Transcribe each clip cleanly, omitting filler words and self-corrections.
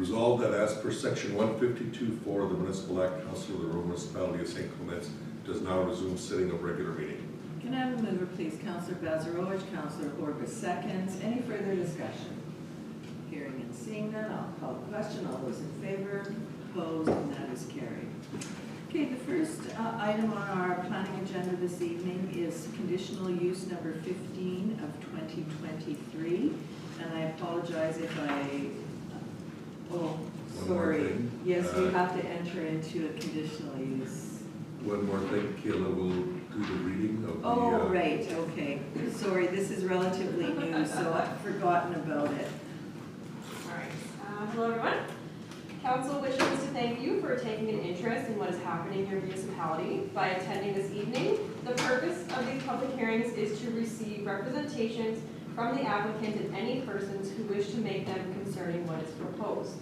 Resolved that as per section 152.4 of the Municipal Act, Council of the Rural Municipality of St. Clements does now resume sitting of regular meeting. Can I have a mover, please? Councillor Bazarowicz, Councillor Horwath seconds. Any further discussion? Hearing and seeing none, I'll call the question. All those in favor, opposed, and that is carried. Okay, the first item on our planning agenda this evening is conditional use number 15 of 2023. And I apologize if One more sorry. thing. Yes, you have to enter into a conditional use. One more thing, Kayla will do the reading of the... Oh, right, okay. Sorry, this is relatively new, so I've forgotten about it. All right. Hello, everyone. Council wishes to thank you for taking an interest in what is happening in your municipality by attending this evening. The purpose of these public hearings is to receive representations from the applicant and any persons who wish to make them concerning what is proposed.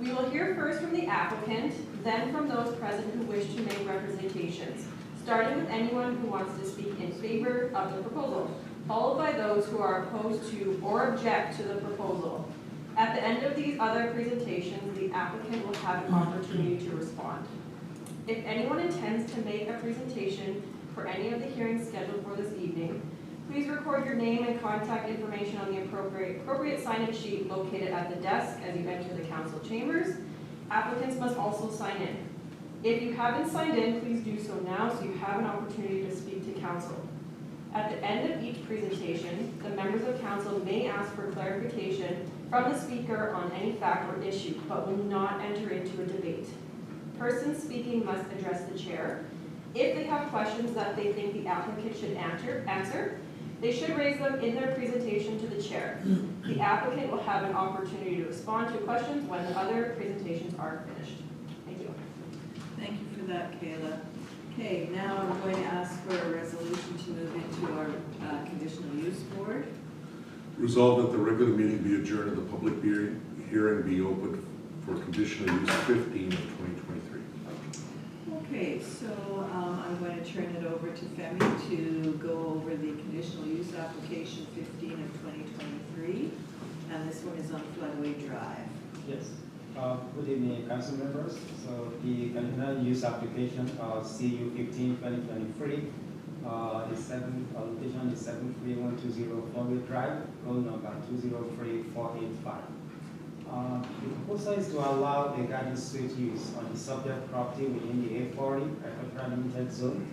We will hear first from the applicant, then from those present who wish to make representations, starting with anyone who wants to speak in favor of the proposal, followed by those who are opposed to or object to the proposal. At the end of these other presentations, the applicant will have an opportunity to respond. If anyone intends to make a presentation for any of the hearings scheduled for this evening, please record your name and contact information on the appropriate sign-in sheet located at the desk as you enter the council chambers. Applicants must also sign in. If you haven't signed in, please do so now so you have an opportunity to speak to council. At the end of each presentation, the members of council may ask for clarification from the speaker on any fact or issue, but will not enter into a debate. Persons speaking must address the chair. If they have questions that they think the applicant should answer, they should raise them in their presentation to the chair. The applicant will have an opportunity to respond to questions when the other presentations are finished. Thank you. Thank you for that, Kayla. Okay, now I'm going to ask for a resolution to move into our conditional use board. Resolved that the regular meeting be adjourned and the public hearing be opened for conditional use 15 of 2023. Okay, so I'm going to turn it over to Femi to go over the conditional use application 15 of 2023. And this one is on Floodway Drive. Yes. Good evening, council members. So the conditional use application CU 15/2023, the location is 73120 Floodway Drive, road number 203485. The proposal is to allow a garden suite use on the subject property within the A40 agricultural limited zone.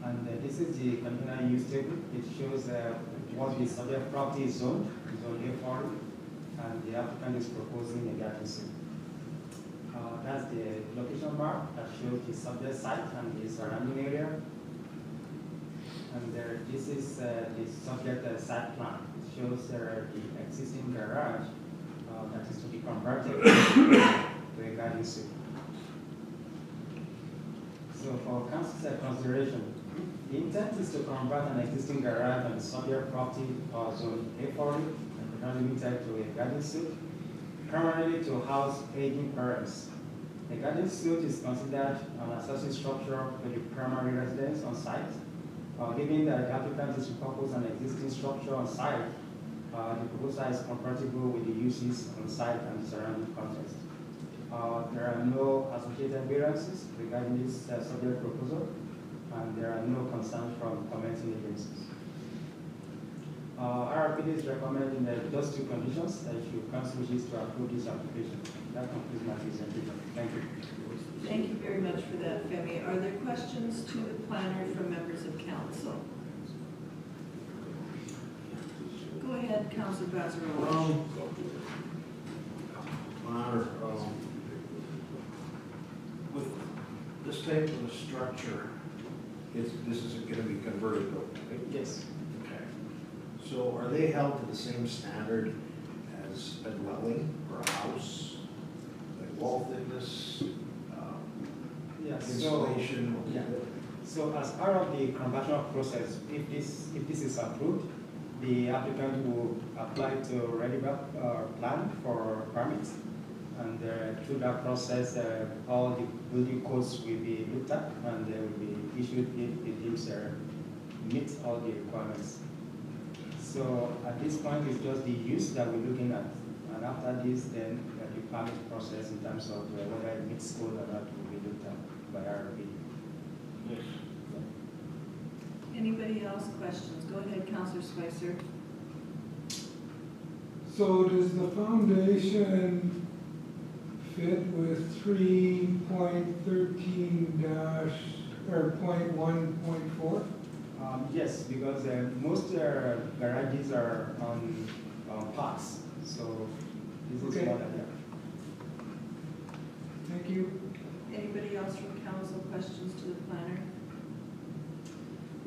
And this is the conditional use table. It shows what the subject property is zoned, zone A40. And the applicant is proposing a garden suite. That's the location map that shows the subject site and the surrounding area. And this is the subject site plan. It shows the existing garage that is to be converted to a garden suite. So for council's consideration, the intent is to convert an existing garage on the subject property or zone A40 limited to a garden suite, primarily to house aging parents. A garden suite is considered an accessory structure for the primary residence on site. Given that the applicant is to propose an existing structure on site, the proposal is compatible with the uses on site and the surrounding context. There are no associated variances regarding this subject proposal, and there are no concerns from commenting agencies. RRPD is recommending those two conditions that you council wishes to approve this application. That concludes my presentation. Thank you. Thank you very much for that, Femi. Are there questions to the planner from members of council? Go ahead, Councillor Bazarowicz. Planner, with this type of a structure, this is going to be converted, right? Yes. So are they held to the same standard as a dwelling or a house? Like wall thickness, Yes. insulation? So as part of the conversion process, if this is approved, the applicant will apply to REDIVAP plan for permits. And through that process, all the building codes will be looked at and they will be issued if the deems meet all the requirements. So at this point, it's just the use that we're looking at. And after this, then the permit process in terms of whether it meets code or not will be looked at by RB. Yes. Anybody else questions? Go ahead, Counselor Spicer. So does the foundation fit with 3.13 dash, or .1.4? Yes, because most garages are on parks, so this is Okay. what I have. Thank you. Anybody else from council questions to the planner?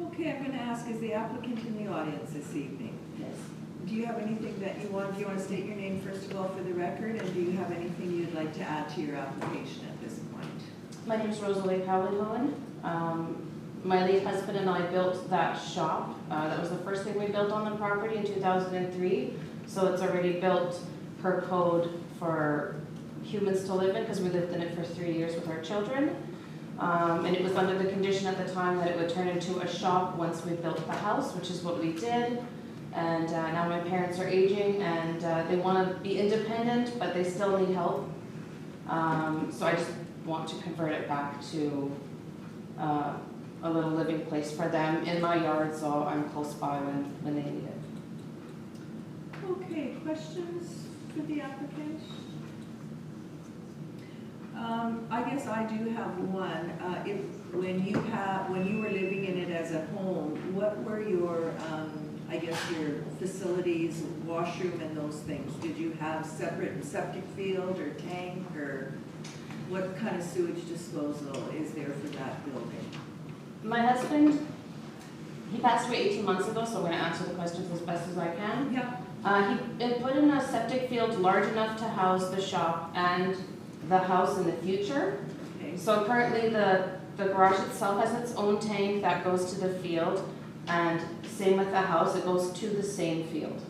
Okay, I'm going to ask, is the applicant in the audience this evening? Yes. Do you have anything that you want, do you want to state your name first of all for the record, and do you have anything you'd like to add to your application at this point? My name is Rosalie Cowan. My late husband and I built that shop. That was the first thing we built on the property in 2003. So it's already built per code for humans to live in because we lived in it for 3 years with our children. And it was under the condition at the time that it would turn into a shop once we built the house, which is what we did. And now my parents are aging and they want to be independent, but they still need help. So I just want to convert it back to a little living place for them in my yard, so I'm close by when they need it. Okay, questions for the applicant? I guess I do have one. When you were living in it as a home, what were your, I guess your facilities, washroom and those things? Did you have separate septic field or tank, or what kind of sewage disposal is there for that building? My husband, he passed away 18 months ago, so I'm going to answer the questions as best as I can. Yeah. He put in a septic field large enough to house the shop and the house in the future. Okay. So currently the garage itself has its own tank that goes to the field, and same with the house, it goes to the same field.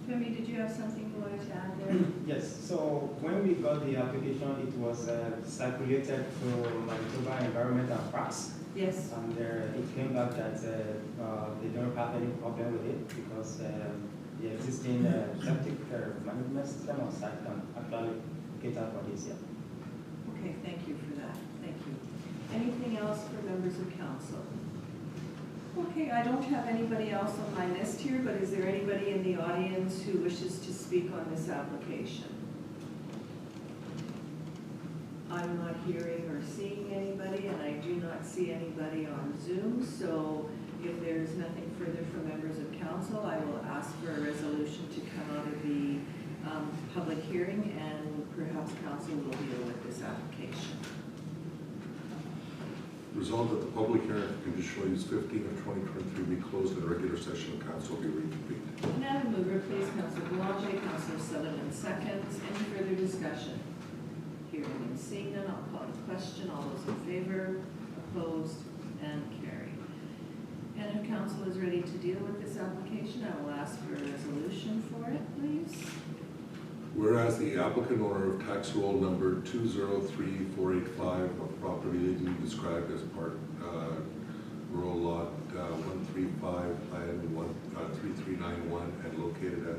Femi, did you have something you wanted to add there? Yes, so when we got the application, it was circulated to Manitoba Environment and Parks. Yes. And it came back that they don't have any problem with it because the existing septic management system on site can actually cater for this year. Okay, thank you for that. Thank you. Anything else for members of council? Okay, I don't have anybody else on my list here, but is there anybody in the audience who wishes to speak on this application? I'm not hearing or seeing anybody, and I do not see anybody on Zoom, so if there's nothing further from members of council, I will ask for a resolution to come out of the public hearing, and perhaps council will deal with this application. Resolved that the public hearing for conditional use 15 of 2023 be closed and a regular session of council be reconvened. Madam Mover, please, Councilor Boulanger, Councilor Sutherland seconds. Any further discussion? Hearing and seeing none, I'll call the question. All those in favor, opposed, and carried. And if council is ready to deal with this application, I will ask for a resolution for it, please. Whereas the applicant owner of tax roll number 203485 of property legally described as part rural lot 135 plan 3391 and located at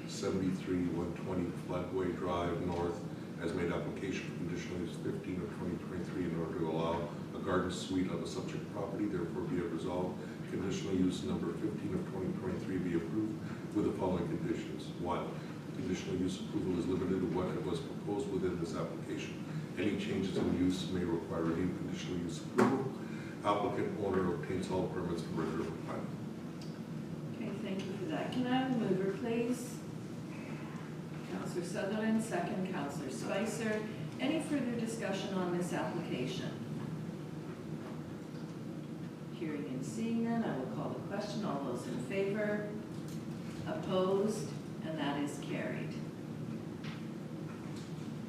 73120 Floodway Drive North has made application for conditional use 15 of 2023 in order to allow a garden suite on the subject property, therefore be it resolved conditional use number 15 of 2023 be approved with the following conditions. 1. Conditional use approval is limited to what was proposed within this application. Any changes in use may require a new conditional use approval. Applicant owner obtains all permits from Red River Planning. Okay, thank you for that. Can I have a mover, please? Councilor Sutherland, second. Councilor Spicer. Any further discussion on this application? Hearing and seeing none, I will call the question. All those in favor? Opposed? And that is carried.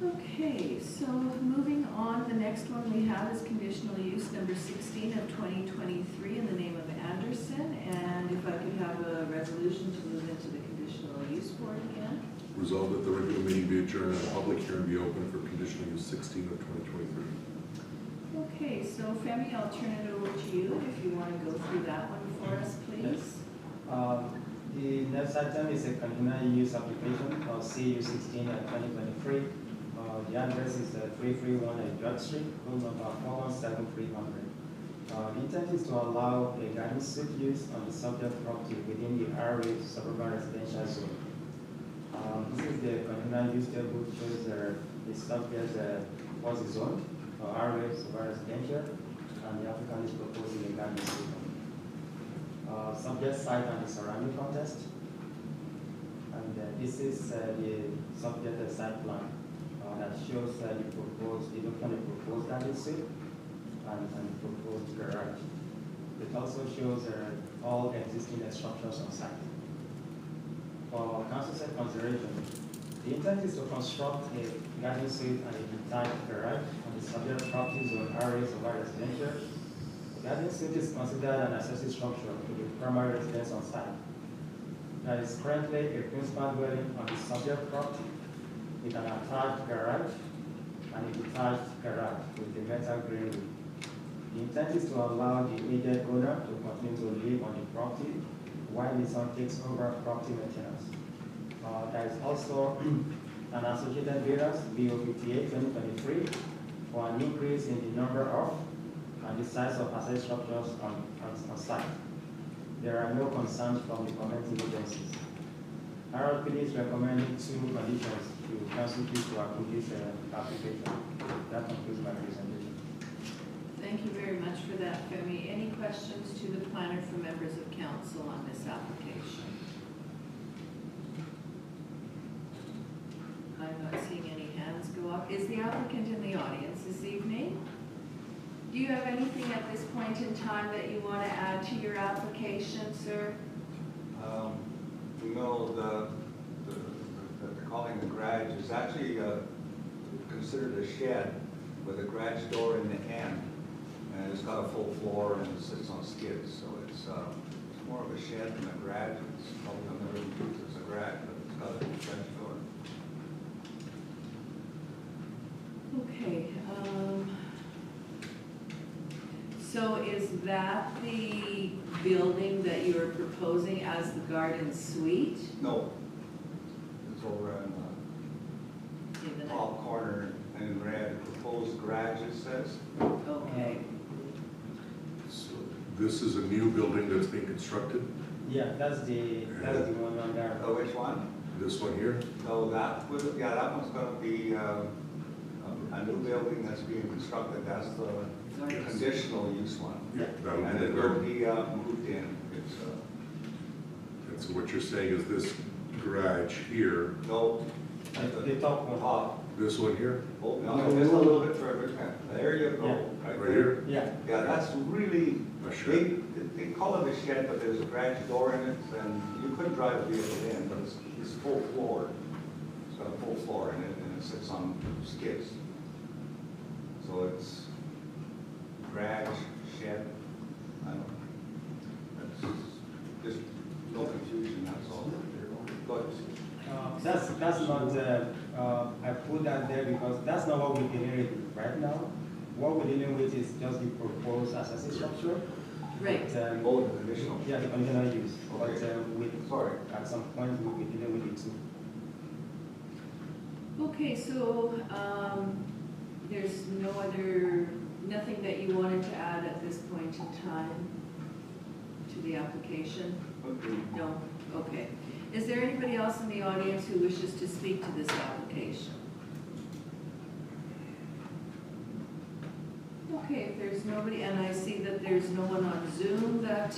Okay, so moving on, the next one we have is conditional use number 16 of 2023 in the name of Anderson. And if I could have a resolution to move into the conditional use board again. Resolved that the regular meeting be adjourned and a public hearing be open for conditional use 16 of 2023. Okay, so Femi, I'll turn it over to you if you want to go through that one for us, please. The next item is a conditional use application for CU 16 at 2023. The address is 331 Edward Street, code number 417300. The intent is to allow a garden suite use on the subject property within the RA suburban residential zone. This is the conditional use table, shows the subject was zoned for RA suburban residential, and the applicant is proposing a garden suite. Subject site and the surrounding context. And this is the subject site plan that shows the proposed garden suite and proposed garage. It also shows all existing structures on site. For council's consideration, the intent is to construct a garden suite and a detached garage on the subject property zone areas of our residential. The garden suite is considered an accessory structure to the primary residence on site. There is currently a principal dwelling on the subject property with an attached garage and a detached garage with a metal grille roof. The intent is to allow the aged owner to continue to live on the property while the son takes over property maintenance. There is also an associated variance, BO 58/2023, for an increase in the number of and the size of accessory structures on site. There are no concerns from the commenting agencies. RLPD is recommending 2 conditions to council to approve this application. That concludes my presentation. Thank you very much for that, Femi. Any questions to the planner from members of council on this application? I'm not seeing any hands go up. Is the applicant in the audience this evening? Do you have anything at this point in time that you want to add to your application, sir? No, they're calling the garage is actually considered a shed with a garage door in the end. And it's got a full floor and it sits on skids, so it's more of a shed than a garage. It's probably never been used as a garage, but it's got a garage door. Okay, so is that the building that you're proposing as the garden suite? No, it's over in In the the top corner in red. Proposed garage, it says. Okay, So this is a new building that's being constructed, Yeah, that's the one on there. Oh, which one? this one here? No, that was, yeah, that one's gonna be a new building that's being constructed. That's the conditional use one. Yeah. That'll And be it the will garden. be moved in. It's, And so what you're saying is this garage here, no, The top one. top. this one here, Oh, no, just a little bit further. There you go. Yeah. right here, Yeah. Yeah, that's really, a shed. they call it a shed, but there's a garage door in it, and you could drive a vehicle in, but it's full floor. It's got a full floor in it, and it sits on skids. So it's garage, shed, I don't know. That's just no confusion, that's all. But That's not, I put that there because that's not what we're dealing with right now. What we're dealing with is just the proposed accessory structure. right. But, oh, the conditional. yeah, the conditional use. But Okay. with, Sorry. at some point, we'll be dealing with it too. Okay, so, there's nothing that you wanted to add at this point in time to the application? Okay. No? Okay. Is there anybody else in the audience who wishes to speak to this application? Okay, if there's nobody, and I see that there's no one on Zoom that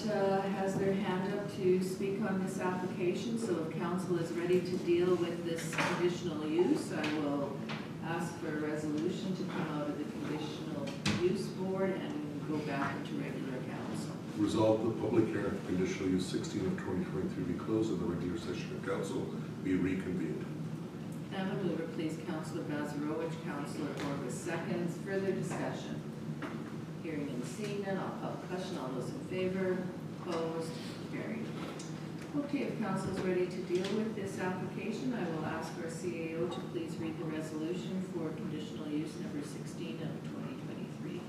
has their hand up to speak on this application, so if council is ready to deal with this conditional use, I will ask for a resolution to come out of the conditional use board and go back into regular council. Resolve the public hearing for conditional use 16 of 2023 be closed and the regular session of council be reconvened. And a mover, please, Councillor Bazarowicz, Councillor Orvis seconds. Further discussion? Hearing and seeing none, I'll call the question. All those in favor? Opposed? Carried. Okay, if council is ready to deal with this application, I will ask our CAO to please read the resolution for conditional use number 16 of 2023.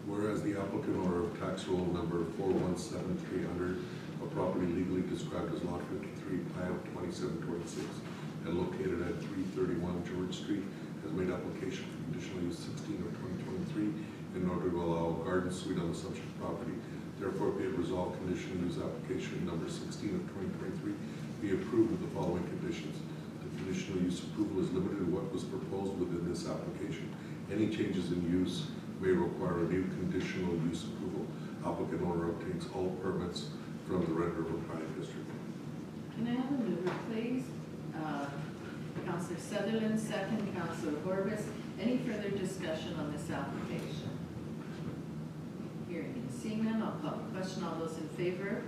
Whereas the applicant owner of tax roll number 417300 of of property legally described as Lot 53, Plan 2726, and located at 331 George Street, has made application for conditional use 16 of 2023 in order to allow a garden suite on the subject property. Therefore, be it resolved, conditional use application number 16 of 2023 be approved with the following conditions. The conditional use approval is limited to what was proposed within this application. Any changes in use may require a new conditional use approval. Applicant owner obtains all permits from the Red River Planning District. Can I have a mover, please? Councillor Sutherland, second. Councillor Horbus. Any further discussion on this application? Hearing and seeing none, I'll call the question. All those in favor?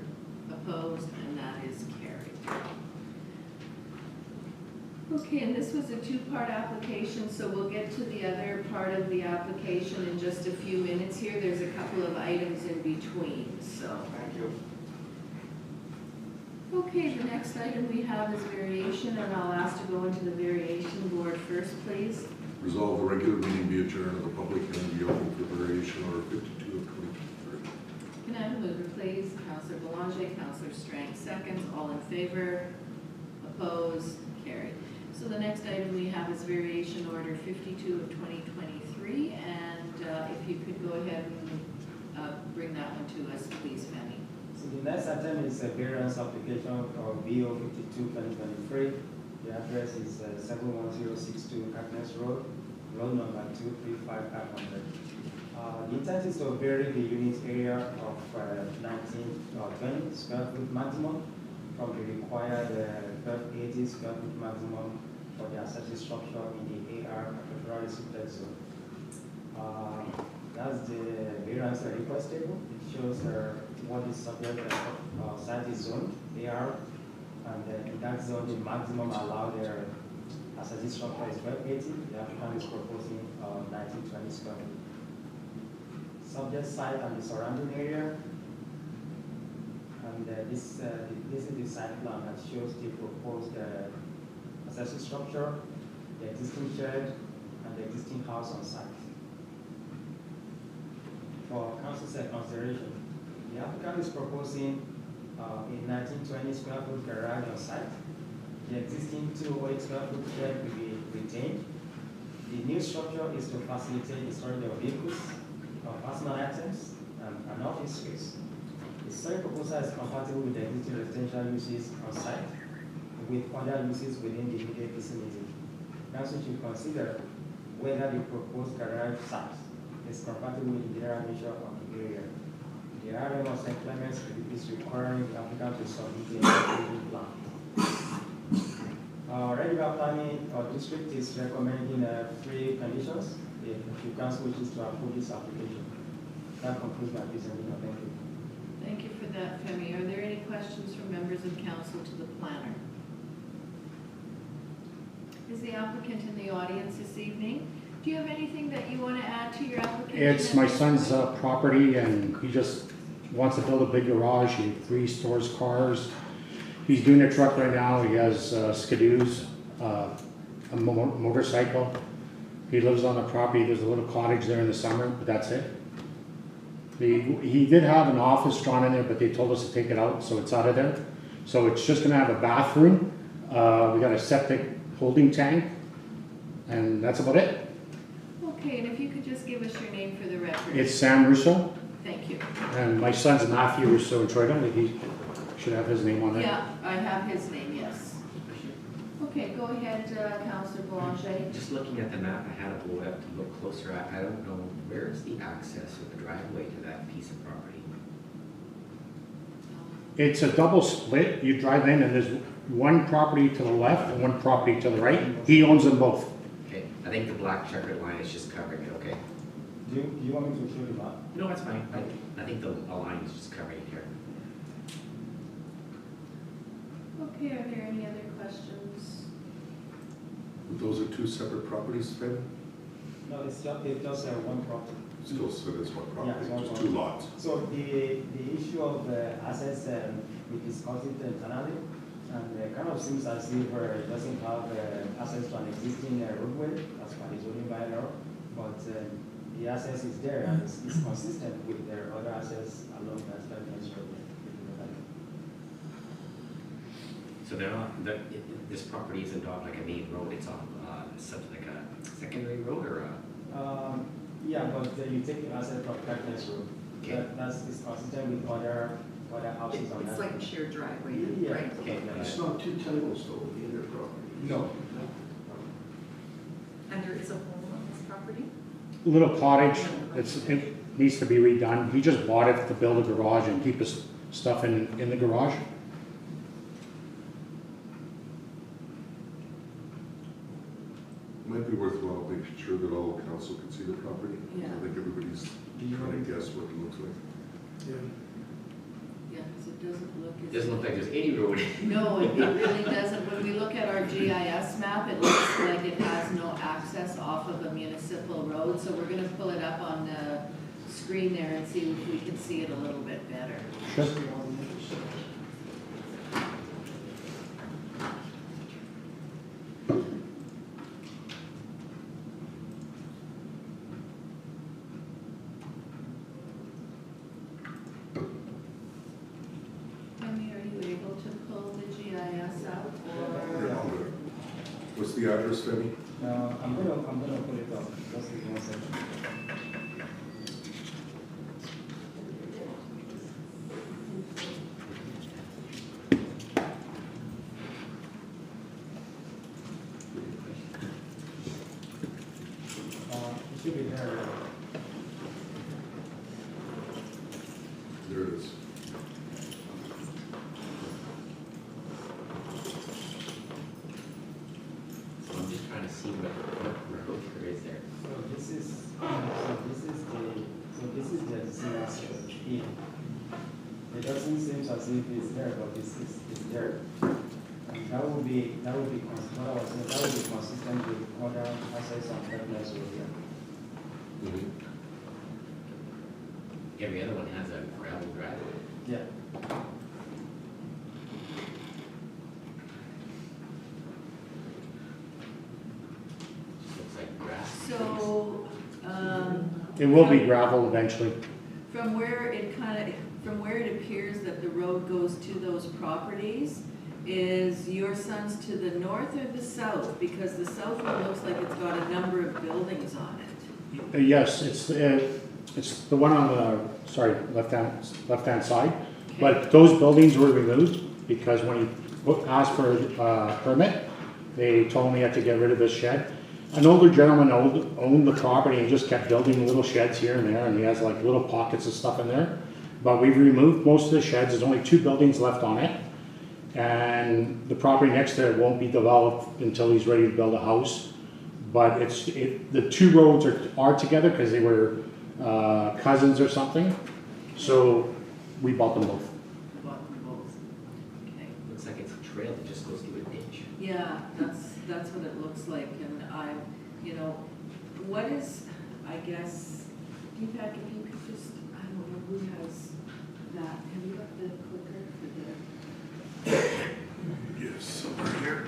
Opposed? And that is carried. Okay, and this was a two-part application, so we'll get to the other part of the application in just a few minutes here. There's a couple of items in between, so. Thank you. Okay, the next item we have is variation, and I'll ask to go into the variation board first, please. Resolve the regular meeting be adjourned and the public hearing be open for variation order 52 of 2023. Can I have a mover, please? Councillor Belanger, Councillor Strang, seconds. All in favor? Opposed? Carried. So the next item we have is variation order 52 of 2023, and if you could go ahead and bring that one to us, please, Fanny. So the next item is a variance application of VO 52-2023. The address is 71062 Caithness Road, road number 235500. The intent is to vary the unit area of 20 square foot maximum from the required 1280 square foot maximum for the accessory structure in the AR agricultural restricted zone. That's the variance request table. It shows what is subject site is zoned, AR, and in that zone the maximum allowed accessory structure is 1280. The applicant is proposing 1920 square feet. Subject site and the surrounding area. And this is the site plan that shows the proposed accessory structure, the existing shed, and the existing house on site. For council's consideration, the applicant is proposing a 1920 square foot garage on site. The existing 208 square foot shed will be retained. The new structure is to facilitate the storage of vehicles, personal items, and office space. The site proposal is compatible with the existing residential uses on site, with other uses within the immediate vicinity. Council should consider whether the proposed garage site is compatible with the general nature of the area. The RM of St. Clements is requiring the applicant to submit a application plan. Red River Planning District is recommending 3 conditions if the council wishes to approve this application. That concludes my presentation. Thank you. Thank you for that, Femi. Are there any questions from members of council to the planner? Is the applicant in the audience this evening? Do you have anything that you want to add to your application? It's my son's property, and he just wants to build a big garage. He stores cars. He's doing a truck right now. He has skidoos, a motorcycle. He lives on the property. There's a little cottage there in the summer, but that's it. He did have an office drawn in there, but they told us to take it out, so it's out of there. So it's just going to have a bathroom. We got a septic holding tank, and that's about it. Okay, and if you could just give us your name for the record. It's Sam Russo, Thank you. and my son's Matthew Russo in Troyton. He should have his name on there. Yeah, I have his name, yes. Okay, go ahead, Councillor Belanger. Just looking at the map, I had to go up to look closer. I don't know, where is the access or the driveway to that piece of property? It's a double split. You drive in and there's one property to the left and one property to the right. He owns them both. Okay, I think the black checkered line is just covering it, okay? Do you want me to show the map? No, it's fine. I think the line is just covering it here. Okay, are there any other questions? Those are 2 separate properties, Femi? No, it's just one property. Still said it's one property, Yeah, it's one just 2 lots. So the issue of assets, we discussed it internally, and it kind of seems as if it doesn't have access to an existing roadway, as per the zoning bylaw, but the access is there and it's consistent with their other assets along that roadway. So they're not, this property isn't on like a main road, it's on, something like a secondary road or a? Yeah, but you take the asset from Cactus Road. Okay. That's consistent with other houses on that. It's like a shared driveway, Yeah. right? Okay. It's not two titles though, either property. No. And there is a home on this property? Little cottage, it needs to be redone. He just bought it to build a garage and keep his stuff in the garage. Might be worthwhile making sure that all council can see the property. Yeah. I think everybody's trying to guess what it looks like. Yeah, because it doesn't look. It doesn't look like there's any road. No, it really doesn't. When we look at our GIS map, it looks like it has no access off of a municipal road. So we're gonna pull it up on the screen there and see if we can see it a little bit better. Sure. Tammy, are you able to pull the GIS out or? Here, I'll do it. What's the address, Femi? I'm gonna put it up, just give me 1 second. It should be there. There it is. So I'm just trying to see what road there is there. So this is the Zena Church here. It doesn't seem as if it's there, but it's there. And that would be what I was saying, that would be consistent with other assets on Cactus Road here. Every other one has a gravel driveway. Yeah. Looks like grass. So, It will be gravel eventually. from where it appears that the road goes to those properties, is your son's to the north or the south? Because the south one looks like it's got a number of buildings on it. Yes, it's the one on the, left-hand side. But those buildings were removed because when he asked for a permit, they told him he had to get rid of his shed. An older gentleman owned the property and just kept building little sheds here and there, and he has like little pockets of stuff in there. But we've removed most of the sheds, there's only 2 buildings left on it. And the property next to it won't be developed until he's ready to build a house. But the 2 roads are together because they were cousins or something. So we bought them both. Bought them both. Okay. Looks like it's a trail that just goes through a ditch. Yeah, that's what it looks like, and what is, I guess, Deepak, if you could just, I don't know who has that, have you got the clicker for the? Yes, somewhere here.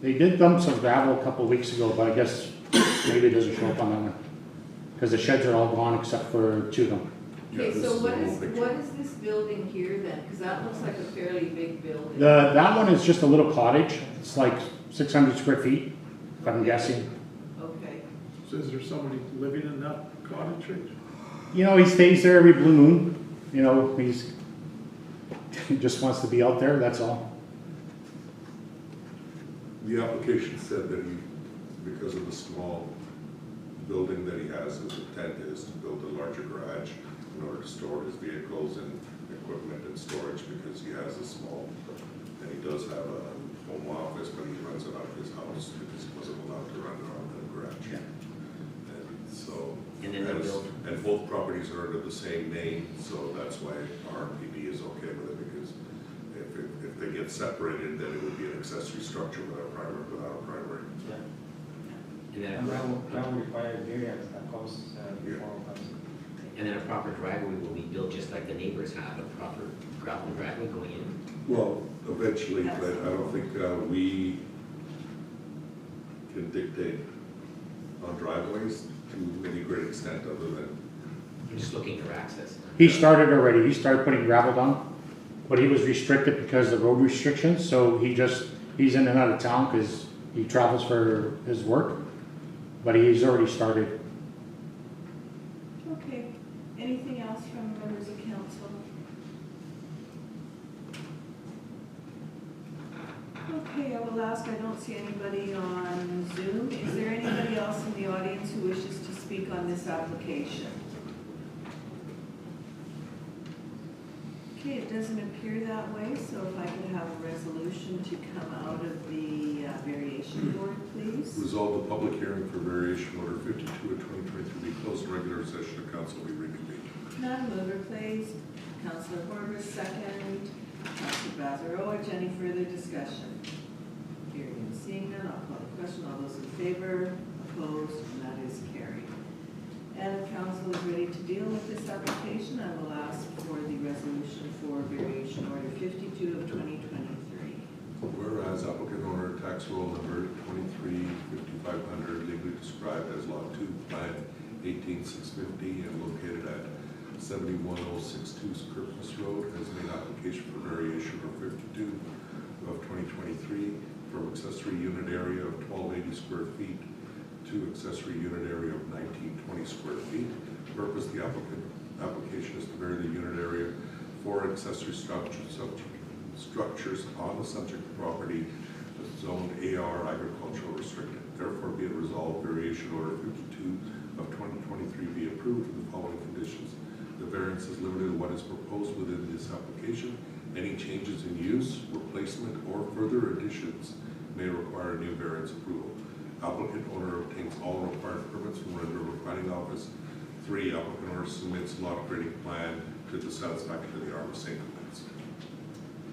They did dump some gravel a couple of weeks ago, but I guess maybe it doesn't show up on that one. Because the sheds are all gone except for 2 of them. Yeah, Okay, this so is what the is, whole picture. what is this building here then? Because that looks like a fairly big building. That one is just a little cottage. It's like 600 square feet, if I'm guessing. Okay, So is there somebody living in that cottage? You know, he stays there every blue moon. You know, he just wants to be out there, that's all. The application said that because of the small building that he has, his intent is to build a larger garage in order to store his vehicles and equipment and storage, because he has a small, and he does have a home office, but he runs it out of his house because he wasn't allowed to run it out of the garage. Yeah. And so, And then they build- and both properties are under the same name, so that's why RPD is okay with it, because if they get separated, then it would be an accessory structure without a primary. Yeah. And then And that will require variance that comes before council. And then a proper driveway will be built just like the neighbors have, a proper gravel driveway going in. Well, eventually, but I don't think we can dictate on driveways to any great extent other than, I'm just looking for access. He started already. He started putting gravel down. but he was restricted because of road restrictions, so he's in and out of town because he travels for his work, but he's already started. Okay, anything else from members of council? Okay, I will ask, I don't see anybody on Zoom. Is there anybody else in the audience who wishes to speak on this application? Okay, it doesn't appear that way, so if I could have a resolution to come out of the variation board, please. Resolve the public hearing for variation order 52 of 2023 be closed in regular session of council be reconvened. Can I have a mover, please? Councilor Horbus, second. Councilor Bazarowicz, any further discussion? Hearing and seeing none, I'll call the question. All those in favor, opposed, and that is carried. And the council is ready to deal with this application. I will ask for the resolution for variation order 52 of 2023. Whereas applicant owner tax roll number 235500 legally described as lot 2, plan 18650 and located at 71062 Kirkmas Road has made application for variation of 52 of 2023 from accessory unit area of 1280 square feet to accessory unit area of 1920 square feet. Purpose the application is to vary the unit area for accessory structures on the subject property zoned AR agricultural restricted. Therefore be it resolved, variation order 52 of 2023 be approved with the following conditions. The variance is limited to what is proposed within this application. Any changes in use, replacement, or further additions may require a new variance approval. Applicant owner obtains all required permits from Red River Planning Office. 3, applicant owner submits lot grading plan to the satisfaction of the Arma St. Clements.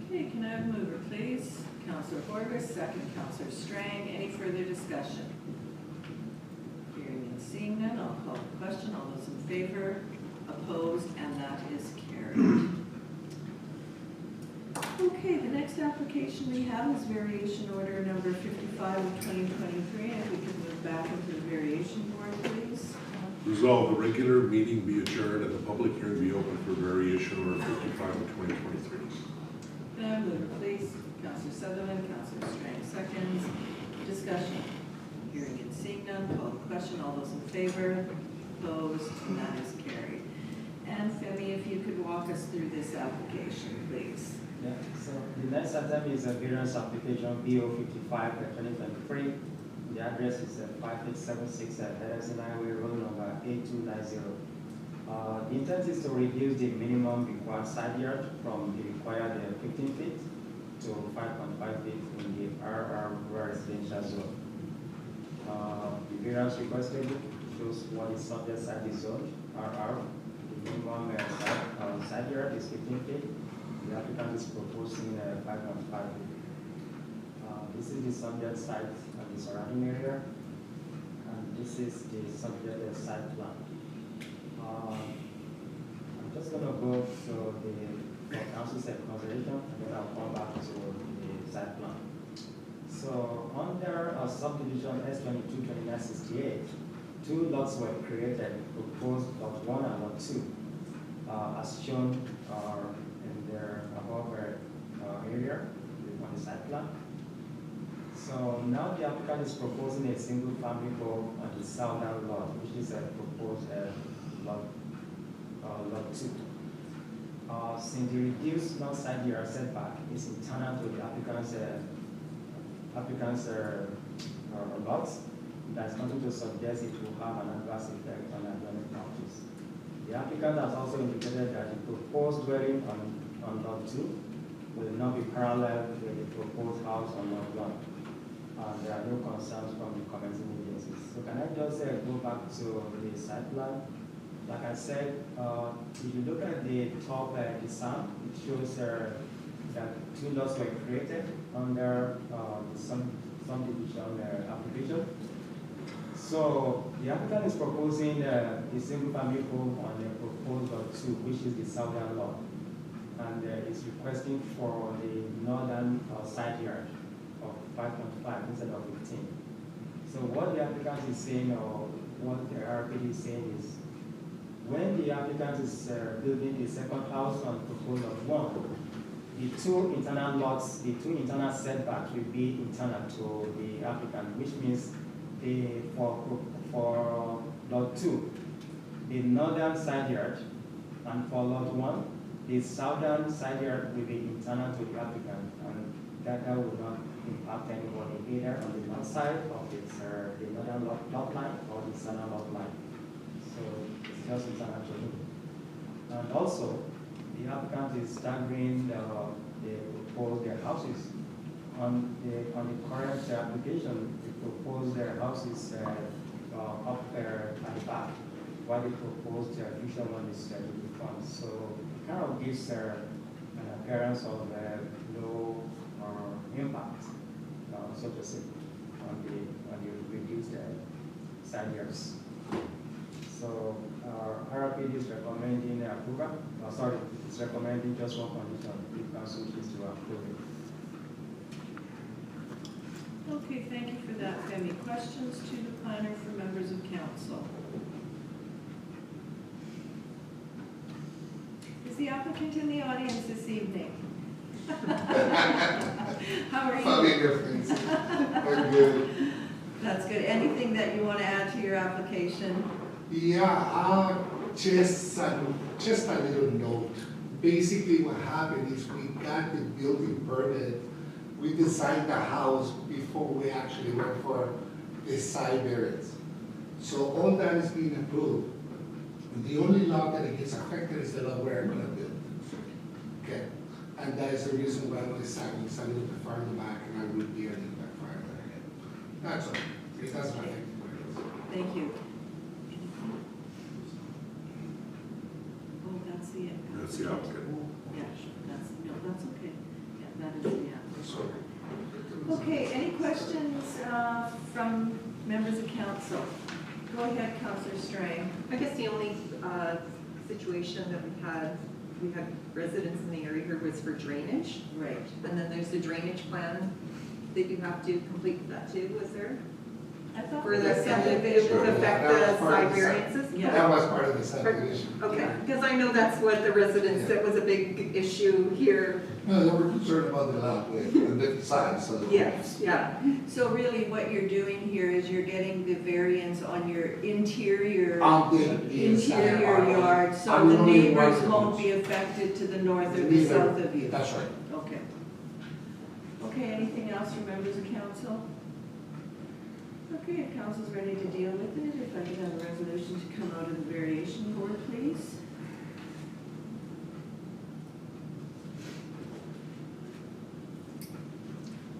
Okay, can I have a mover, please? Councilor Horbus, second. Councilor Strang, any further discussion? Hearing and seeing none, I'll call the question. All those in favor, opposed, and that is carried. Okay, the next application we have is variation order number 55 of 2023. And if we could move back into the variation board, please. Resolve the regular meeting be adjourned and the public hearing be open for variation order 55 of 2023. Can I have a mover, please? Councilor Sutherland, Councilor Strang, seconds. Discussion. Hearing and seeing none, call the question. All those in favor, opposed, and that is carried. And Femi, if you could walk us through this application, please. Yeah, so the next item is a variance application BO 55 2023. The address is 5876 Henderson Highway Road number 8290. The intent is to reduce the minimum required side yard from the required 15 feet to 5.5 feet in the RR residential zone. The variance requested shows what is subject side is zoned RR. The minimum side yard is 15 feet. The applicant is proposing 5.5 feet. This is the subject site and the surrounding area, and this is the subject site plan. I'm just going to go to the council set consideration, and then I'll come back to the site plan. So under subdivision S22-2968, 2 lots were created, proposed lot 1 and lot 2, as shown in their above area on the site plan. So now the applicant is proposing a single family home on the southern lot, which is a proposed lot 2. Since the reduced north side yard setback is internal to the applicant's lots, there's nothing to suggest it will have an adverse effect on adjoining properties. The applicant has also indicated that the proposed dwelling on lot 2 will not be parallel with the proposed house on lot 1. There are no concerns from the commenting agencies. So can I just go back to the site plan? Like I said, if you look at the top design, it shows that 2 lots were created under the subdivision application. So the applicant is proposing a single family home on the proposed lot 2, which is the southern lot, and is requesting for the northern side yard of 5.5 instead of 15. So what the applicant is saying, or what the RPD is saying, is when the applicant is building the second house on proposed lot 1, the two internal lots, the two internal setbacks will be internal to the applicant, which means for lot 2, the northern side yard, and for lot 1, the southern side yard will be internal to the applicant, and that will not impact anybody either on the north side of the northern lot line or the southern lot line. So it's just internal to him. And also, the applicant is staggering their houses. On the current application, they propose their houses up there at the back, while they propose their future one is to the front. So it kind of gives an appearance of low impact, so to say, on the reduced side yards. So RRPD is recommending approval. It's recommending just one condition, if council wishes to approve it. Okay, thank you for that, Femi. Questions to the planner for members of council? Is the applicant in the audience this evening? How are you? Funny difference. I'm good. That's good. Anything that you want to add to your application? Yeah, just a little note. Basically what happened is we got the building permit. We designed the house before we actually went for the side variance. So all that is being approved. The only lot that it gets affected is the lot where I'm gonna build. Okay? And that is the reason why I'm deciding it's a little bit farther back and I would be a little bit farther ahead. That's all. It doesn't affect me. Thank you. Oh, that's the end. That's the applicant. Yeah, that's okay. Yeah, that is the applicant. Okay, any questions from members of council? Go ahead, Councillor Strang. I guess the only situation that we had residents in the area here was for drainage. Right. And then there's the drainage plan that you have to complete that too, was there? I thought For we the, were and it would affect the side variances? Yeah. That was part of the subdivision. Okay, because I know that's what the residents, that was a big issue here. No, they were concerned about the lot width and the size, so. Yes, yeah. So really what you're doing here is you're getting the variance on your interior Inside. yard, so I'm the only neighbors residents. won't be affected to the north or the Neither. south of you. That's right. Okay. Okay, anything else from members of council? Okay, if council's ready to deal with it, if I could have a resolution to come out of the variation board, please.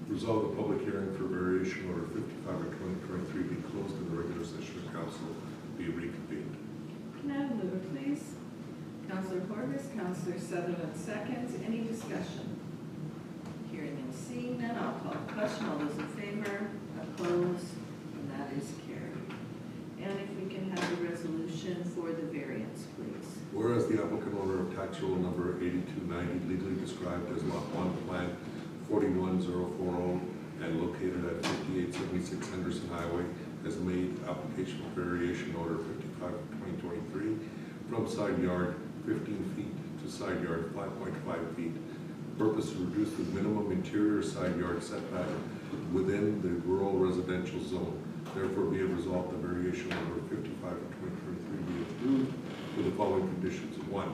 Resolve the public hearing for variation order 55 of 2023 be closed and the regular session of council be reconvened. Can I have a mover, please? Councillor Horvis, Councillor Sutherland seconds. Any discussion? Hearing and seeing none, I'll call the question. All those in favor, opposed, and that is carried. And if we can have a resolution for the variance, please. Whereas the applicant owner of tax roll number 8290 legally described as lot 1 plan 41040 and located at 5876 Henderson Highway has made application for variation order 55 of 2023 from side yard 15 feet to side yard 5.5 feet. Purpose to reduce the minimum interior side yard setback within the rural residential zone. Therefore be it resolved the variation order 55 of 2023 be approved with the following conditions. 1,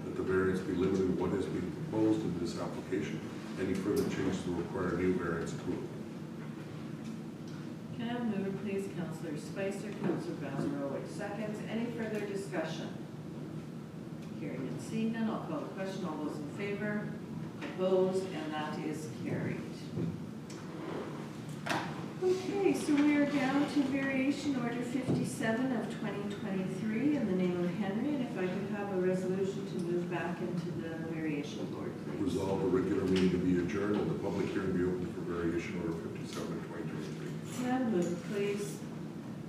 that the variance be limited to what is being proposed in this application. Any further changes will require new variance approval. Can I have a mover, please? Councillor Spicer, Councillor Bazarowicz seconds. Any further discussion? Hearing and seeing none, I'll call the question. All those in favor, opposed, and that is carried. Okay, so we are down to variation order 57 of 2023 in the name of Henry, and if I could have a resolution to move back into the variation board, please. Resolve the regular meeting to be adjourned and the public hearing be open for variation order 57 of 2023. Can I have a mover, please?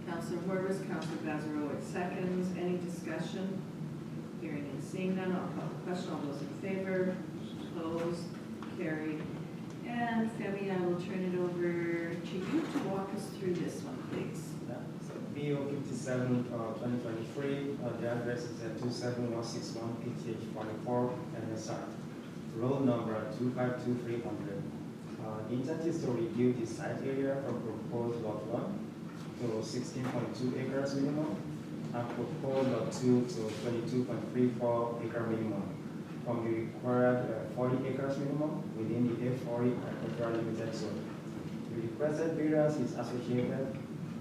Councillor Horvis, Councillor Bazarowicz seconds. Any discussion? Hearing and seeing none, I'll call the question. All those in favor, opposed, carried. And Femi, I will turn it over to you to walk us through this one, please. Yeah, so BO 57 2023, the address is at 27161 PTH 44 NSR. roll number 252300. The intent is to reduce the site area from proposed lot 1 to 16.2 acres minimum and proposed lot 2 to 22.34 acre minimum from the required 40 acres minimum within the A40 agricultural limited zone. The requested variance is associated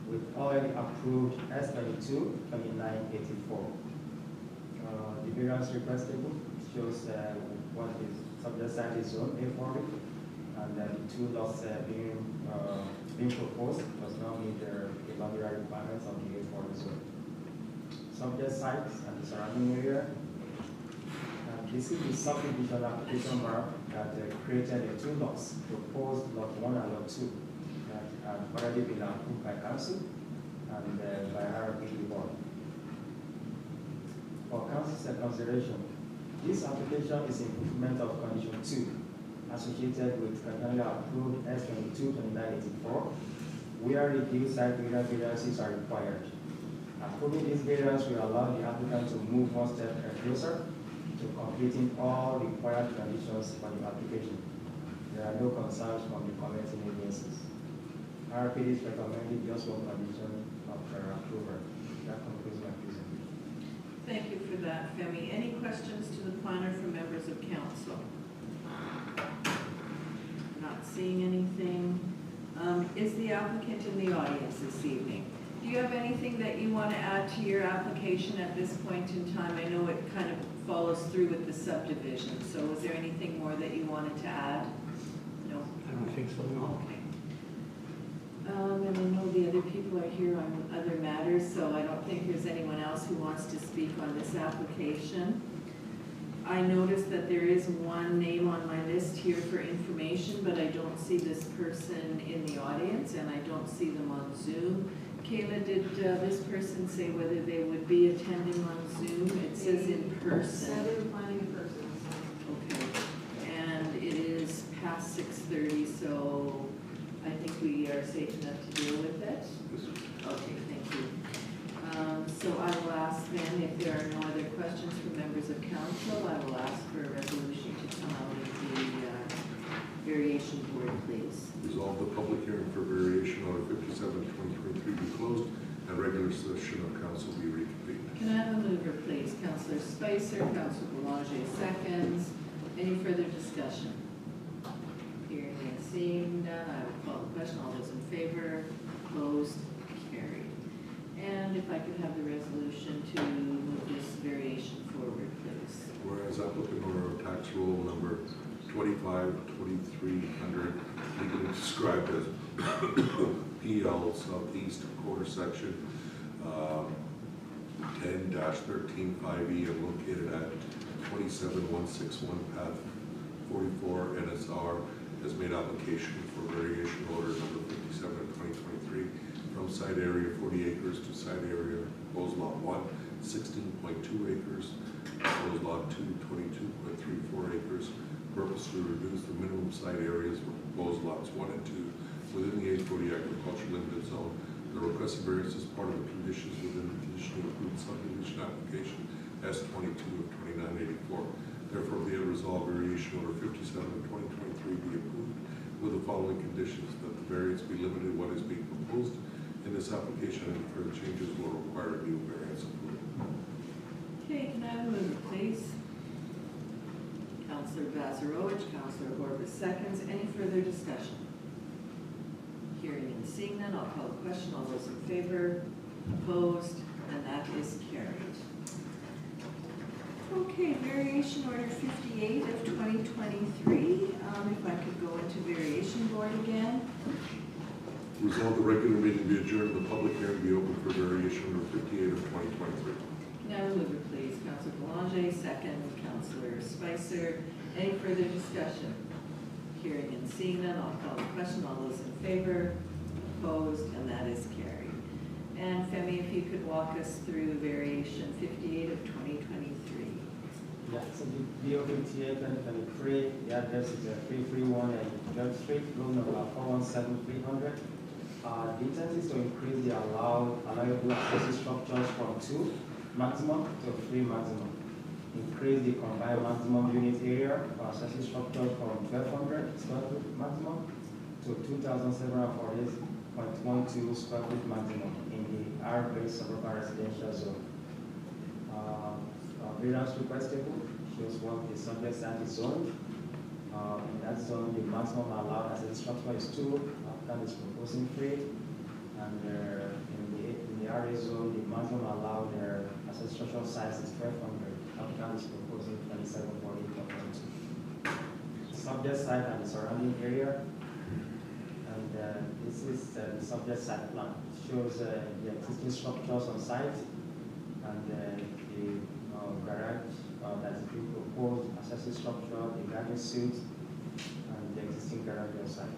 with already approved S22-2984. The variance request table shows what is subject site is zone A40, and the two lots being proposed does not meet the boundary requirements of the A40 zone. Subject sites and the surrounding area. This is the subdivision application map that created the two lots, proposed lot 1 and lot 2, that have already been approved by council and by RPD board. For council's consideration, this application is improvement of condition 2 associated with currently approved S22-2984, where reduced site area variances are required. Approving this variance will allow the applicant to move one step closer to completing all required conditions for the application. There are no concerns from the commenting agencies. RPD is recommending just one condition of their approval. That concludes my presentation. Thank you for that, Femi. Any questions to the planner from members of council? Not seeing anything. Is the applicant in the audience this evening? Do you have anything that you want to add to your application at this point in time? I know it kind of follows through with the subdivision, so is there anything more that you wanted to add? No? I don't think so, no. Okay. And I know the other people are here on other matters, so I don't think there's anyone else who wants to speak on this application. I noticed that there is one name on my list here for information, but I don't see this person in the audience, and I don't see them on Zoom. Kayla, did this person say whether they would be attending on Zoom? It says in person. They're planning in person. Okay, and it is past 6:30, so I think we are safe enough to deal with it. Okay, thank you. So I will ask then, if there are no other questions from members of council, I will ask for a resolution to come out of the variation board, please. Resolve the public hearing for variation order 57-2023 be closed and regular session of council be reconvened. Can I have a mover, please? Councillor Spicer, Councillor Boulanger seconds. Any further discussion? Hearing and seeing none, I will call the question. All those in favor? Opposed? Carried. And if I could have the resolution to move this variation forward, please. Whereas applicant owner of tax roll number 25-2300, legally described as PL Southeast Quarter Section 10-13-5E and located at 27161 Path 44 NSR, has made application for variation order number 57 of 2023 from site area 40 acres to site area proposed lot 1, 16.2 acres, proposed lot 2, 22.34 acres, purpose to reduce the minimum site areas for proposed lots 1 and 2 within the A40 agricultural limited zone. The requested variance is part of the conditions within the conditionally approved subdivision application S22 of 2984. Therefore, be it resolved, variation order 57 of 2023 be approved with the following conditions: that the variance be limited to what is being proposed in this application, and further changes will require a new variance approval. Okay, can I have a mover, please? Councillor Vazarowicz, Councillor Horbis seconds. Any further discussion? Hearing and seeing none, I'll call the question. All those in favor? Opposed? And that is carried. Okay, variation order 58 of 2023. If I could go into variation board again. Resolve the regular meeting be adjourned, the public hearing be open for variation order 58 of 2023. Can I have a mover, please? Councillor Boulanger, second. Councillor Spicer. Any further discussion? Hearing and seeing none, I'll call the question. All those in favor? Opposed? And that is carried. And Femi, if you could walk us through variation 58 of 2023. Yeah, so the BO 58 2023, the address is 331 Judge Street, room number 417300. The intent is to increase the allowable accessory structures from 2 maximum to 3 maximum. increase the combined maximum unit area for accessory structure from 1,200 square foot maximum to 2,748.12 square foot maximum in the R-based suburban residential zone. Variance request table shows what the subject site is zoned. In that zone, the maximum allowed accessory structure is 2, applicant is proposing 3, and in the RA zone, the maximum allowed accessory structural size is 1,200, applicant is proposing 2748.12. Subject site and the surrounding area, and this is the subject site plan. It shows the existing structures on site, and the garage that is being proposed, accessory structure, the garden suite, and the existing garage on site.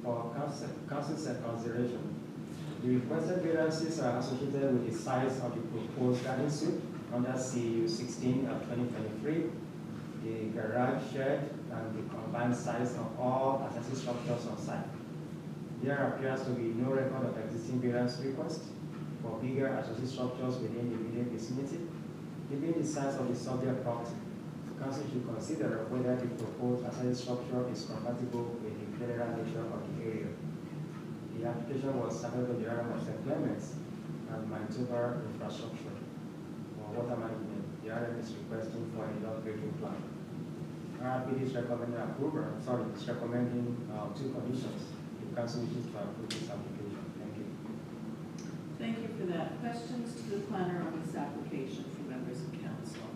For council's consideration, the requested variances are associated with the size of the proposed garden suite under CU 16 of 2023, the garage shed, and the combined size of all accessory structures on site. There appears to be no record of existing variance request for bigger accessory structures within the immediate vicinity. Given the size of the subject property, council should consider whether the proposed accessory structure is compatible with the general nature of the area. The application was submitted to the area of St. Clements and Manitoba Infrastructure for water management. The area is requesting for a log grading plan. RRPD is recommending approval, it's recommending 2 conditions. The council wishes to approve this application. Thank you. Thank you for that. Questions to the planner on this application from members of council?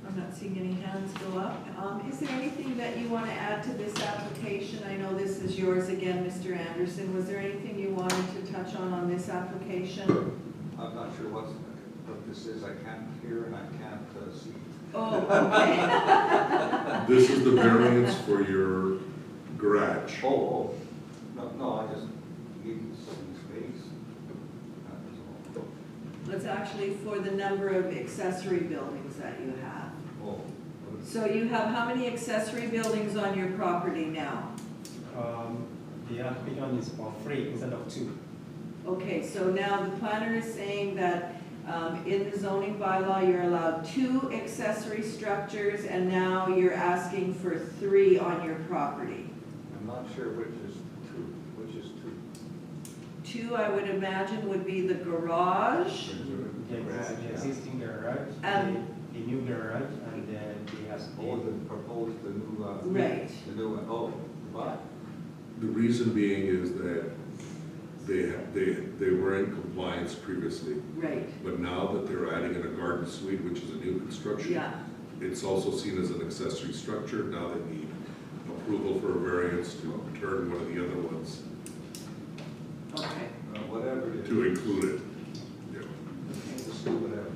I'm not seeing any hands go up. Is there anything that you want to add to this application? I know this is yours again, Mr. Anderson. Was there anything you wanted to touch on this application? I'm not sure what this is. I can't hear and I can't see. Oh, okay. This is the variance for your garage. Oh, no, I just need some space. That's all. It's actually for the number of accessory buildings that you have. Oh, So you have how many accessory buildings on your property now? The application is for 3 instead of 2. Okay, so now the planner is saying that in the zoning bylaw, you're allowed 2 accessory structures, and now you're asking for 3 on your property. I'm not sure which is 2. Which is 2? 2, I would imagine, would be the garage. The existing garage, the new garage, and then he has Oh, the proposed, the new, Right. the new one. Oh, but The reason being is that they were in compliance previously, Right, but now that they're adding in a garden suite, which is a new construction, yeah. it's also seen as an accessory structure. Now they need approval for a variance to turn one of the other ones Okay. whatever it is. to include it. Yeah. Just do whatever.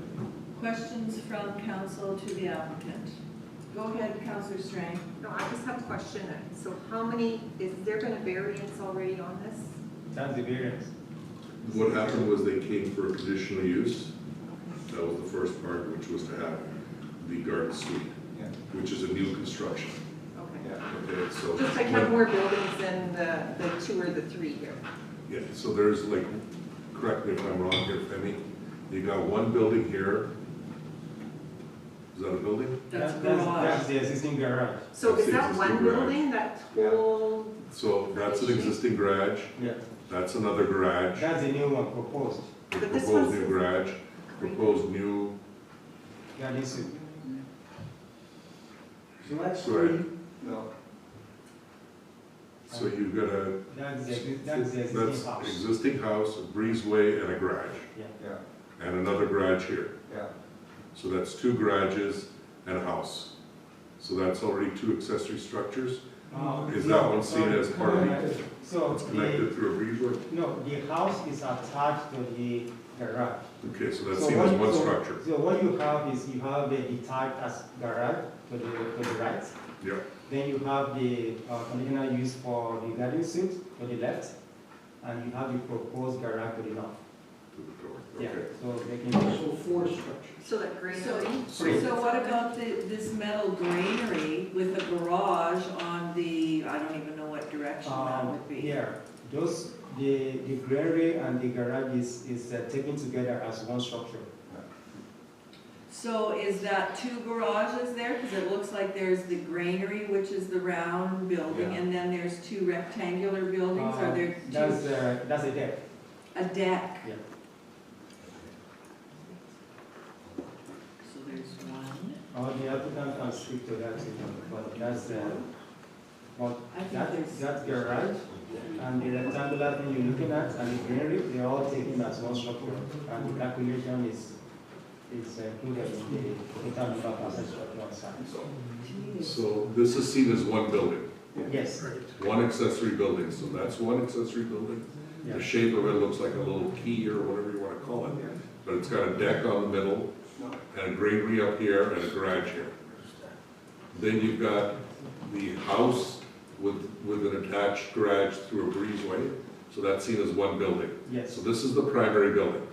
Questions from council to the applicant? Go ahead, Councillor Strang. No, I just have a question. So how many, is there been a variance already on this? That's the variance. What happened was they came for a conditional use. That was the first part, which was to have the garden suite, Yeah. which is a new construction. Okay. Yeah. Okay, so. Just like have more buildings than the 2 or the 3 here. Yeah, so there's like, correct me if I'm wrong here, Femi, you got one building here. Is that a building? That's That's garage. the existing garage. So That's is the that existing one garage. building, that whole, So that's an existing garage, Yeah. that's another garage, That's the new one proposed. the But this proposed one's- new garage, proposed new, Garden suite. So that's Right. No, so you've got a, That's the existing that's house. existing house, a breezeway, and a garage, yeah, and another garage here. yeah. So that's 2 garages and a house. So that's already 2 accessory structures. Is that one seen as part of the, So it's connected through a breezeway? no, the house is attached to the garage. Okay, so that's So seen what as you- one so- structure. So what you have is you have the detached as garage to the right. Yeah, Then you have the conditional use for the garden suite to the left, and you have the proposed garage to the north. to the north, Yeah, okay. so they can. So 4 structures. so that granary? So what about this metal granary with a garage on the, I don't even know what direction that would be. Here, The granary and the garage is taken together as one structure. So is that two garages there? Because it looks like there's the granary, which is the round building, Yeah. and then there's two rectangular buildings. Are there That's a deck. a deck? Yeah. So there's one. The applicant can speak to that, but that's, well, I think that's garage, and the rectangular thing you're looking at, and the granary, they're all taken as one structure, and the calculation is included in the total number of accessory structure on site. So this is seen as one building, Yes, one accessory building, so that's one accessory building. yeah, The shape of it looks like a little key or whatever you want to call it, but it's got a deck on the middle, and a granary up here, and a garage here. Then you've got the house with an attached garage through a breezeway, so that's seen as one building. yes, So this is the primary building.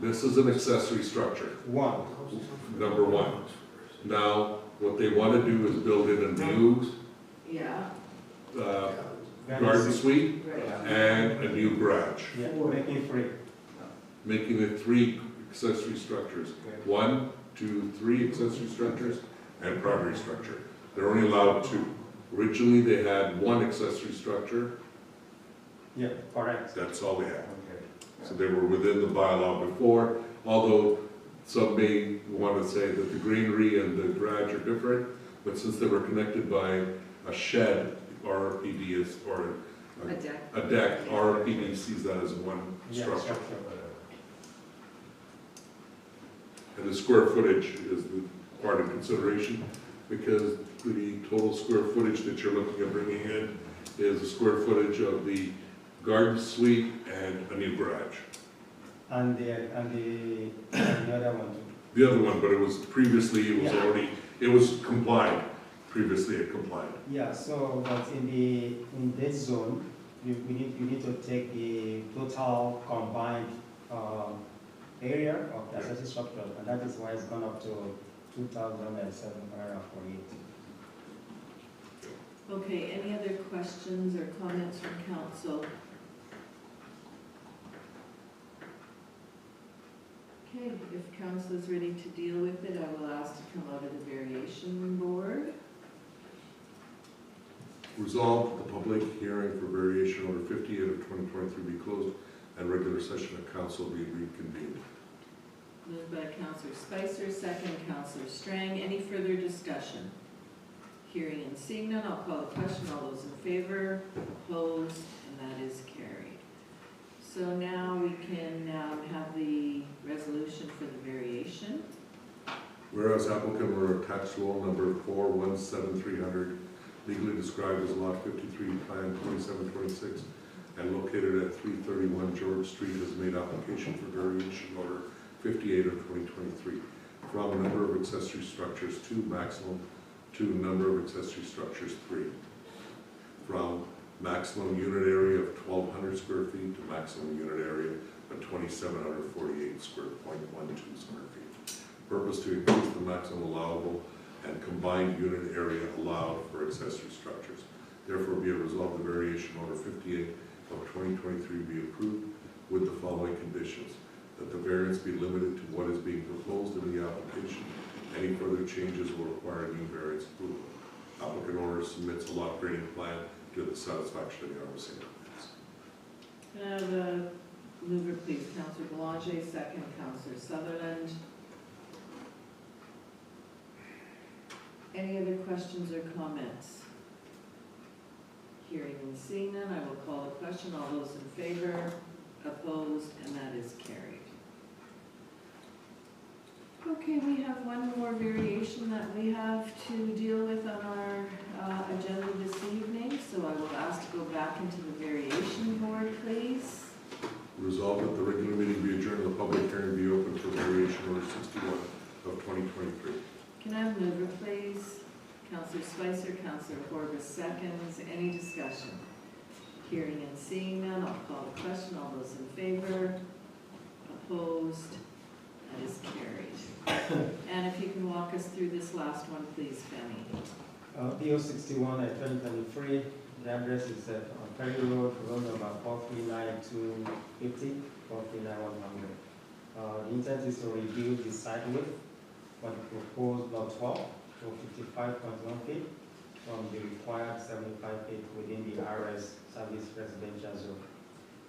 This is an accessory structure, one, number one. Now, what they want to do is build in a new Yeah, garden suite right. and a new garage, yeah, making free. making it 3 accessory structures. 1, 2, 3 accessory structures and primary structure. They're only allowed 2. Originally, they had 1 accessory structure, Yeah, correct. that's all they had. So they were within the bylaw before, although some may want to say that the greenery and the garage are different, but since they were connected by a shed, RPD is, or A deck. a deck, RPD sees that as one Yeah, structure. And the square footage is the part of consideration, because the total square footage that you're looking at bringing in is the square footage of the garden suite and a new garage. And the other one too. The other one, but it was previously, it was Yeah. already, it was complied, previously it complied. Yeah, so, but in this zone, you need to take the total combined, area of the accessory structure, and that is why it's gone up to 2,748. Okay, any other questions or comments from council? Okay, if council is ready to deal with it, I will ask to come out of the variation board. Resolved, the public hearing for variation order 58 of 2023 be closed and regular session of council be reconvened. Moved by Councillor Spicer, second Councillor Strang. Any further discussion? Hearing and seeing none, I'll call the question. All those in favor, opposed, and that is carried. So now we can have the resolution for the variation. Whereas applicant were tax roll number 417300, legally described as lot 53, plan 2726, and located at 331 George Street, has made application for variation order 58 of 2023 from a number of accessory structures to maximum to number of accessory structures 3, from maximum unit area of 1,200 square feet to maximum unit area of 2,748 square feet. Purpose to increase the maximum allowable and combined unit area allowed for accessory structures. Therefore, be it resolved, the variation order 58 of 2023 be approved with the following conditions: that the variance be limited to what is being proposed in the application. Any further changes will require a new variance approval. Applicant owner submits a lot grading plan to the satisfaction of the RBC. Can I have a mover, please? Councillor Boulanger, second Councillor Sutherland. Any other questions or comments? Hearing and seeing none, I will call the question. All those in favor, opposed, and that is carried. Okay, we have one more variation that we have to deal with on our agenda this evening, so I will ask to go back into the variation board, please. Resolved that the regular meeting be adjourned, the public hearing be open for variation order 61 of 2023. Can I have a mover, please? Councillor Spicer, Councillor Corbus seconds. Any discussion? Hearing and seeing none, I'll call the question. All those in favor? Opposed? That is carried. And if you can walk us through this last one, please, Benny. PO 61 at 2023, The address is on Ferry Road, road number 439-250, 439-100. The intent is to reduce the site width for the proposed lot 12 to 55.1 feet from the required 75 feet within the RS service residential zone.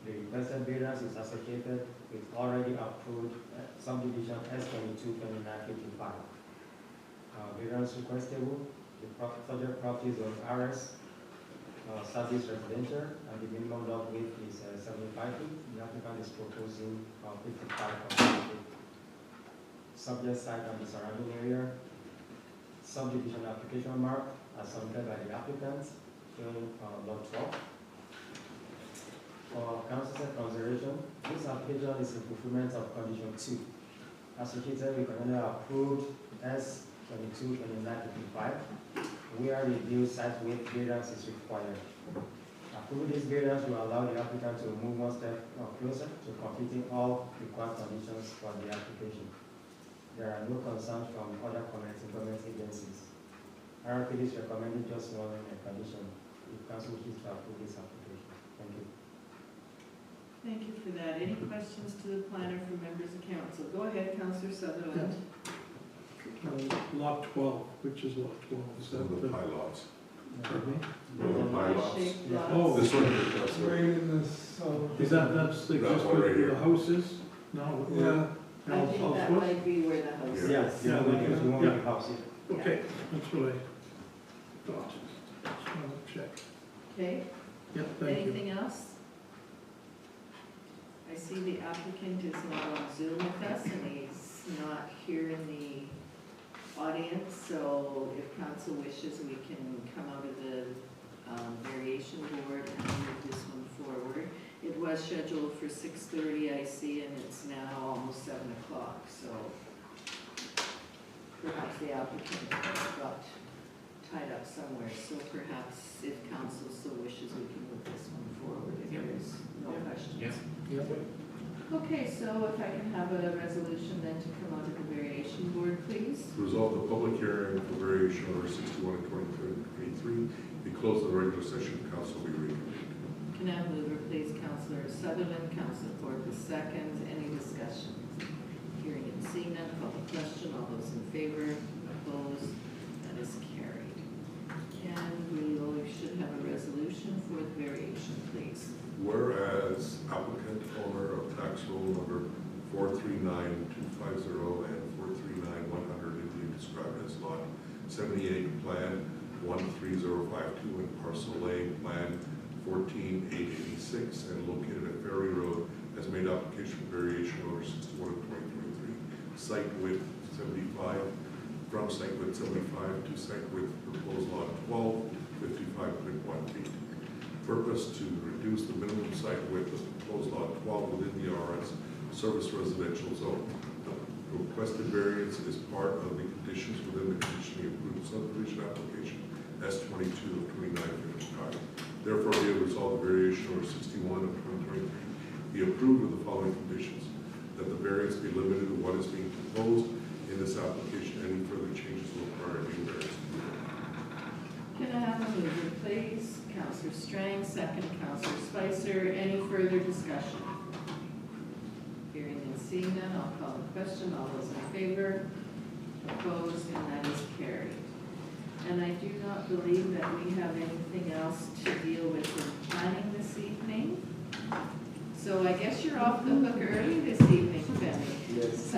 The requested variance is associated with already approved subdivision S222955. Variance requestable, the subject property is on RS service residential, and the minimum lot width is 75 feet. The applicant is proposing 55 feet. Subject site and the surrounding area. Subdivision application mark as submitted by the applicant, showing lot 12. For council's consideration, this application is in fulfillment of condition 2, associated with another approved S222955, where reduced site width variance is required. Approving this variance will allow the applicant to move one step closer to completing all required conditions for the application. There are no concerns from other commenting government agencies. RRPD is recommending just one condition. If council wishes to approve this application. Thank you. Thank you for that. Any questions to the planner from members of council? Go ahead, Councillor Sutherland. Lot 12, which is lot 12? Is Some of the pie lots. Pardon me? One of the pie lots. Pie-shaped lots. Oh. This one here, Councilor. Right in this, so. Is that's the, That just one right where here. the house is? No? Yeah, I think that might be where the house is. Yeah. Yeah, we want Yeah. the house here. Okay, that's what I thought. Just want to check. Okay, Yeah, thank you. anything else? I see the applicant is not on Zoom with us and he's not here in the audience, so if council wishes, we can come out of the variation board and move this one forward. It was scheduled for 6:30, I see, and it's now almost 7 o'clock, so perhaps the applicant got tied up somewhere, so perhaps if council so wishes, we can move this one forward if there's no questions. Okay, so if I can have a resolution then to come out of the variation board, please. Resolve the public hearing for variation order 61 and 2023 be closed in the regular session, council will be reconvened. Can I have a mover, please? Councillor Sutherland, Councillor Corbus seconds. Any discussion? Hearing and seeing none, call the question. All those in favor, opposed, that is carried. And we should have a resolution for the variation, please. Whereas applicant owner of tax roll number 439250 and 439100 legally described as lot 78 plan 13052 and parcel A plan 14886 and located at Ferry Road has made application for variation order 61 of 2023. Site width 75 from site width 75 to site width proposed lot 12 55.1 feet. Purpose to reduce the minimum site width of proposed lot 12 within the RS service residential zone. The requested variance is part of the conditions within the conditionally approved subdivision application S22 of 2955. Therefore, be it resolved the variation order 61 of 2023 be approved with the following conditions: that the variance be limited to what is being proposed in this application. Any further changes will require a new variance. Can I have a mover, please? Councillor Strang, second Councillor Spicer. Any further discussion? Hearing and seeing none, I'll call the question. All those in favor? Opposed? And that is carried. And I do not believe that we have anything else to deal with in planning this evening. So I guess you're off the hook early this evening, Benny. Yes.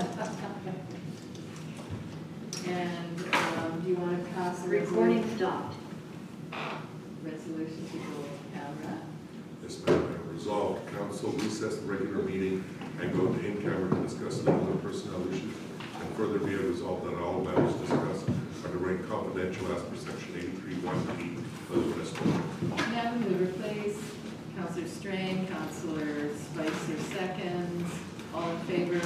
And do you want to pass the Recording stopped. resolution to go camera? Yes, ma'am. Resolved, council recess the regular meeting and go to in-camera to discuss legal and personnel issues. And further be it resolved that all matters discussed are to remain confidential as per section 83(1)(e) of the municipal code. Can I have a mover, please? Councillor Strain, Councillor Spicer seconds. All in favor?